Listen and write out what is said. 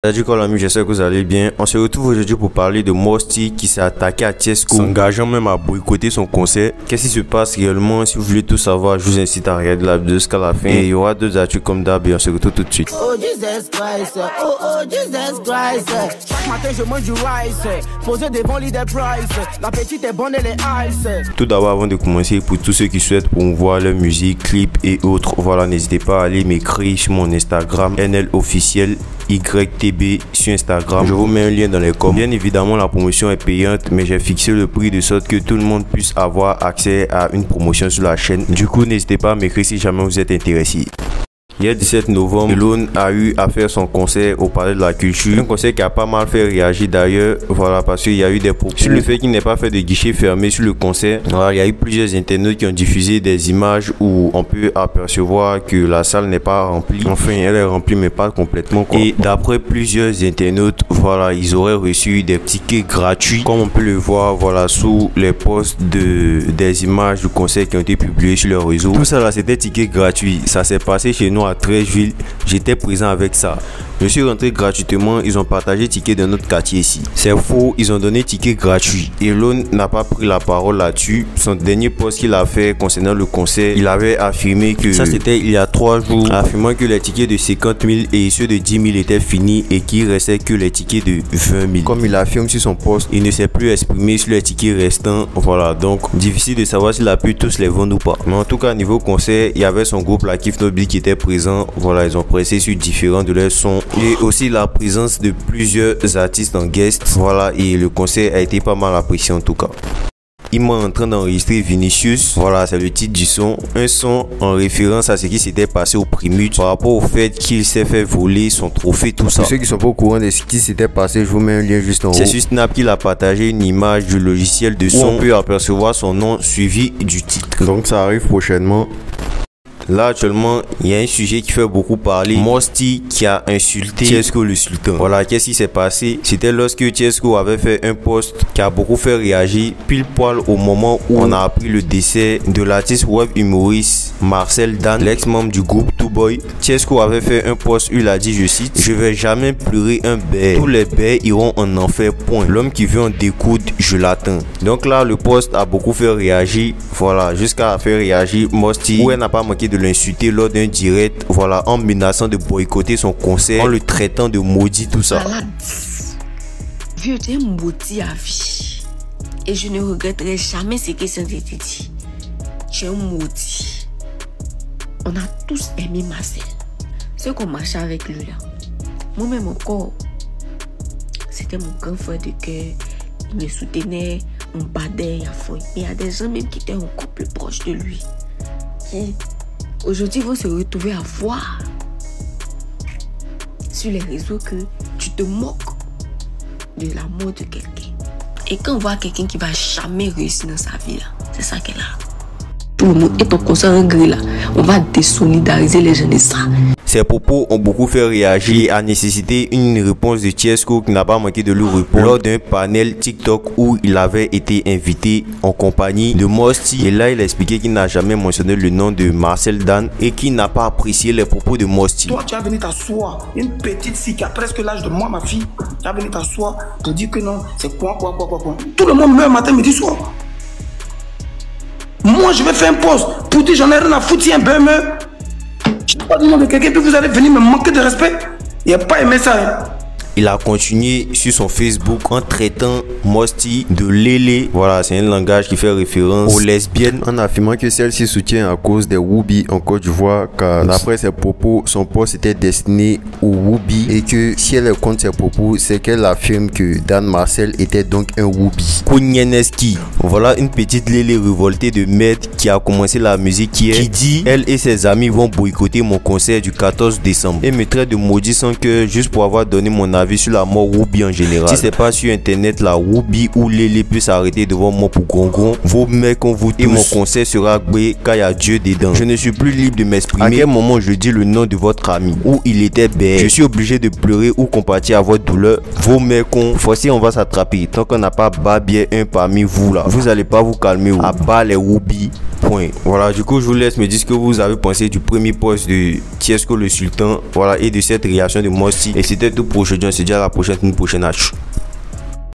Salut les amis, j'espère que vous allez bien. On se retrouve aujourd'hui pour parler de Mosty qui s'est attaqué à Tiësco, s'engageant même à boycotter son concert. Qu'est-ce qui se passe réellement? Si vous voulez tout savoir, je vous incite à regarder la vidéo jusqu'à la fin. Et il y aura d'autres actus comme d'hab et on se retrouve tout de suite. Oh Jesus Christ, oh Jesus Christ. Chaque matin je mange du rice, posé devant l'idée price. La petite est bonne et les ice. Tout d'abord, avant de commencer, pour tous ceux qui souhaitent promouvoir leur musique, clips et autres, voilà, n'hésitez pas à aller m'écrire sur mon Instagram NL officiel YTB sur Instagram. Je vous mets un lien dans les commentaires. Bien évidemment, la promotion est payante, mais j'ai fixé le prix de sorte que tout le monde puisse avoir accès à une promotion sur la chaîne. Du coup, n'hésitez pas à m'écrire si jamais vous êtes intéressé. Hier 17 novembre, Elone a eu à faire son concert au Palais de la Culture. Un concert qui a pas mal fait réagir d'ailleurs, voilà, parce qu'il y a eu des propos sur le fait qu'il n'ait pas fait de guichet fermé sur le concert. Voilà, il y a eu plusieurs internautes qui ont diffusé des images où on peut apercevoir que la salle n'est pas remplie. Enfin, elle est remplie mais pas complètement. Et d'après plusieurs internautes, voilà, ils auraient reçu des tickets gratuits, comme on peut le voir, voilà, sous les posts des images du concert qui ont été publiées sur les réseaux. Tout ça là, c'était tickets gratuits. Ça s'est passé chez nous à Treichville, j'étais présent avec ça. Je suis rentré gratuitement, ils ont partagé ticket de notre quartier ici. C'est faux, ils ont donné ticket gratuit. Elone n'a pas pris la parole là-dessus. Son dernier post qu'il a fait concernant le concert, il avait affirmé que ça c'était il y a 3 jours, affirmant que les tickets de 50 000 et ceux de 10 000 étaient finis et qu'il restait que les tickets de 20 000. Comme il affirme sur son post, il ne s'est plus exprimé sur les tickets restants. Voilà, donc difficile de savoir s'il a pu tous les vendre ou pas. Mais en tout cas, niveau concert, il y avait son groupe la Kif Nobly qui était présent. Voilà, ils ont pressé sur différents de leurs sons et aussi la présence de plusieurs artistes en guest. Voilà, et le concert a été pas mal apprécié en tout cas. Il m'a en train d'enregistrer Vinicius, voilà, c'est le titre du son, un son en référence à ce qui s'était passé au Primus par rapport au fait qu'il s'est fait voler son trophée, tout ça. Pour ceux qui sont pas au courant de ce qui s'était passé, je vous mets un lien juste en haut. C'est sur Snap qu'il a partagé une image du logiciel de son où on peut apercevoir son nom suivi du titre. Donc ça arrive prochainement. Là actuellement, il y a un sujet qui fait beaucoup parler. Mosty qui a insulté Tiësco le Sultan. Voilà, qu'est-ce qui s'est passé? C'était lorsque Tiësco avait fait un post qui a beaucoup fait réagir, pile poil au moment où on a appris le décès de l'artiste web humoriste Marcel Dan, l'ex-membre du groupe Two Boy. Tiësco avait fait un post où il a dit, je cite: "Je vais jamais pleurer un bête. Tous les bêtes iront en enfer, point. L'homme qui veut en découdre, je l'attends." Donc là, le post a beaucoup fait réagir. Voilà, jusqu'à faire réagir Mosty, où elle n'a pas manqué de l'insulter lors d'un direct, voilà, en menaçant de boycotter son concert, en le traitant de maudit, tout ça. Vieux, tu es maudit à vie. Et je ne regretterai jamais ce que ça t'était dit. Tu es maudit. On a tous aimé Marcel. Ceux qu'on marchait avec lui là. Moi-même encore. C'était mon grand frère de cœur. Il me soutenait, on badait à fond. Mais il y a des gens même qui étaient encore plus proches de lui. Qui aujourd'hui vont se retrouver à voir sur les réseaux que tu te moques de la mort de quelqu'un. Et quand on voit quelqu'un qui va jamais réussir dans sa vie là, c'est ça qu'elle a. Tout le monde est en concert en gris là. On va désolidariser les gens de ça. Ces propos ont beaucoup fait réagir et a nécessité une réponse de Tiësco qui n'a pas manqué de lui répondre lors d'un panel TikTok où il avait été invité en compagnie de Mosty. Et là, il a expliqué qu'il n'a jamais mentionné le nom de Marcel Dan et qu'il n'a pas apprécié les propos de Mosty. Toi, tu as venu t'asseoir, une petite fille qui a presque l'âge de moi, ma fille, tu as venu t'asseoir pour dire que non, c'est quoi. Tout le monde meurt matin, midi, soir. Moi, je vais faire un post pour dire j'en ai rien à foutre si un bœuf meurt. Je ne sais pas du nom de quelqu'un, puis vous allez venir me manquer de respect. Il n'y a pas aimé ça. Hein. Il a continué sur son Facebook en traitant Mosty de lélé. Voilà, c'est un langage qui fait référence aux lesbiennes, en affirmant que celle-ci soutient à cause des Woubi en Côte d'Ivoire, car d'après ses propos, son post était destiné aux Woubi et que si elle est contre ses propos, c'est qu'elle affirme que Dan Marcel était donc un Woubi. Kounianeski, voilà une petite lélé révoltée de merde qui a commencé la musique hier, qui dit elle et ses amis vont boycotter mon concert du 14 décembre et me traite de maudit sans cœur juste pour avoir donné mon avis sur la mort Woubi en général. Si c'est pas sur internet, la Woubi ou Lélé peut s'arrêter devant moi pour gongon. Vos mecs on vous tous. Et mon concert sera gbé car il y a Dieu dedans. Je ne suis plus libre de m'exprimer. À quel moment je dis le nom de votre ami ou il était bête? Je suis obligé de pleurer ou compatir à votre douleur. Vos mecs on forcément on va s'attraper. Tant qu'on n'a pas babé un parmi vous là, vous allez pas vous calmer. À bas les Woubi. point. Voilà, du coup je vous laisse me dire ce que vous avez pensé du premier post de Tiesco le Sultan, voilà, et de cette réaction de Mosti. Et c'était tout pour aujourd'hui, on se dit à la prochaine, une prochaine match.